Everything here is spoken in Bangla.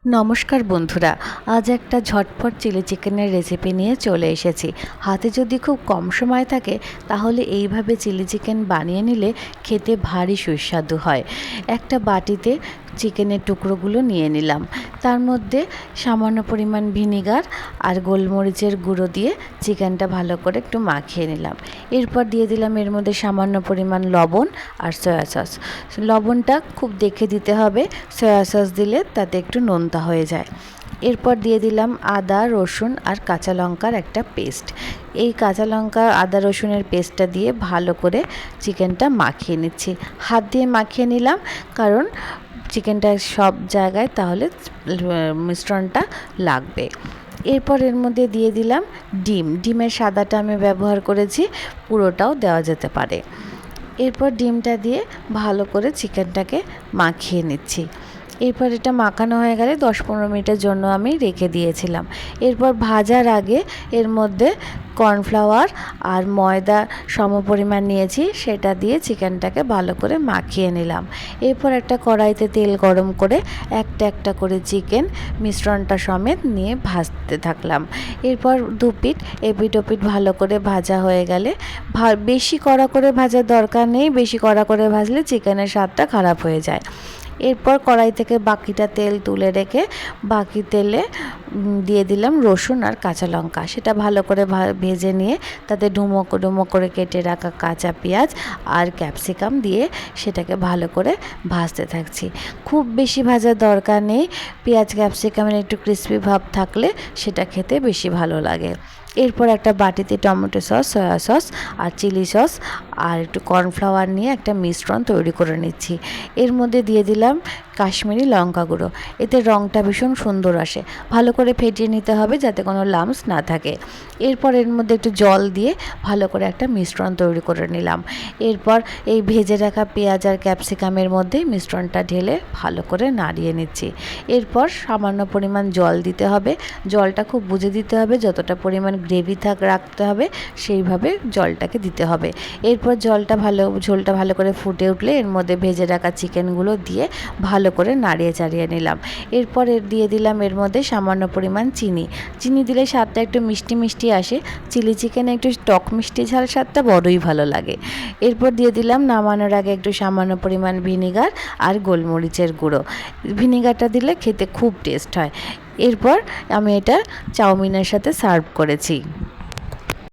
নমস্কার বন্ধুরা, আজ একটা ঝটপট চিলি চিকেনের রেসিপি নিয়ে চলে এসেছি। হাতে যদি খুব কম সময় থাকে তাহলে এইভাবে চিলি চিকেন বানিয়ে নিলে খেতে ভারী সুস্বাদু হয়। একটা বাটিতে চিকেনের টুকরোগুলো নিয়ে নিলাম, তার মধ্যে সামান্য পরিমাণ ভিনিগার আর গোলমরিচের গুঁড়ো দিয়ে চিকেনটা ভালো করে একটু মাখিয়ে নিলাম। এরপর দিয়ে দিলাম এর মধ্যে সামান্য পরিমাণ লবণ আর সয়া সস। লবণটা খুব দেখে দিতে হবে, সয়া সস দিলে তাতে একটু নোনতা হয়ে যায়। এরপর দিয়ে দিলাম আদা রসুন আর কাঁচা লঙ্কার একটা পেস্ট। এই কাঁচা লঙ্কা আদা রসুনের পেস্টটা দিয়ে ভালো করে চিকেনটা মাখিয়ে নিচ্ছি। হাত দিয়ে মাখিয়ে নিলাম, কারণ চিকেনটা সব জায়গায় তাহলে মিশ্রণটা লাগবে। এরপর এর মধ্যে দিয়ে দিলাম ডিমের সাদাটা আমি ব্যবহার করেছি, পুরোটাও দেওয়া যেতে পারে। এরপর ডিমটা দিয়ে ভালো করে চিকেনটাকে মাখিয়ে নিচ্ছি। এরপর এটা মাখানো হয়ে গেলে 10-15 মিনিটের জন্য আমি রেখে দিয়েছিলাম। এরপর ভাজার আগে এর মধ্যে কর্নফ্লাওয়ার আর ময়দা সমপরিমাণ নিয়েছি, সেটা দিয়ে চিকেনটাকে ভালো করে মাখিয়ে নিলাম। এরপর একটা কড়াইতে তেল গরম করে একটা একটা করে চিকেন মিশ্রণটা সমেত নিয়ে ভাজতে থাকলাম। এরপর দুপিঠ এপিঠ ওপিঠ ভালো করে ভাজা হয়ে গেলে, বেশি কড়া করে ভাজার দরকার নেই, বেশি কড়া করে ভাজলে চিকেনের স্বাদটা খারাপ হয়ে যায়। এরপর কড়াই থেকে বাকিটা তেল তুলে রেখে বাকি তেলে দিয়ে দিলাম রসুন আর কাঁচা লঙ্কা। সেটা ভালো করে ভেজে নিয়ে তাতে ডুমো ডুমো করে কেটে রাখা কাঁচা পেঁয়াজ আর ক্যাপসিকাম দিয়ে সেটাকে ভালো করে ভাজতে থাকছি। খুব বেশি ভাজার দরকার নেই, পেঁয়াজ ক্যাপসিকামের একটু ক্রিস্পি ভাব থাকলে সেটা খেতে বেশি ভালো লাগে। এরপর একটা বাটিতে টমেটো সস, সয়া সস আর চিলি সস আর একটু কর্নফ্লাওয়ার নিয়ে একটা মিশ্রণ তৈরি করে নিচ্ছি। এর মধ্যে দিয়ে দিলাম কাশ্মীরি লঙ্কা গুঁড়ো, এতে রঙটা ভীষণ সুন্দর আসে। ভালো করে ফেটিয়ে নিতে হবে যাতে কোনো লাম্পস না থাকে। এরপর এর মধ্যে একটু জল দিয়ে ভালো করে একটা মিশ্রণ তৈরি করে নিলাম। এরপর এই ভেজে রাখা পেঁয়াজ আর ক্যাপসিকামের মধ্যে মিশ্রণটা ঢেলে ভালো করে নাড়িয়ে নিচ্ছি। এরপর সামান্য পরিমাণ জল দিতে হবে, জলটা খুব বুঝে দিতে হবে, যতটা পরিমাণ গ্রেভি রাখতে হবে সেইভাবে জলটাকে দিতে হবে। এরপর ঝোলটা ভালো করে ফুটে উঠলে এর মধ্যে ভেজে রাখা চিকেনগুলো দিয়ে ভালো করে নাড়িয়ে চাড়িয়ে নিলাম। এরপর দিয়ে দিলাম এর মধ্যে সামান্য পরিমাণ চিনি দিলে স্বাদটা একটু মিষ্টি মিষ্টি আসে। চিলি চিকেনে একটু টক মিষ্টি ঝাল স্বাদটা বড়ই ভালো লাগে। এরপর দিয়ে দিলাম নামানোর আগে একটু সামান্য পরিমাণ ভিনিগার আর গোলমরিচের গুঁড়ো। ভিনিগারটা দিলে খেতে খুব টেস্ট হয়। এরপর আমি এটা চাউমিনের সাথে সার্ভ করেছি।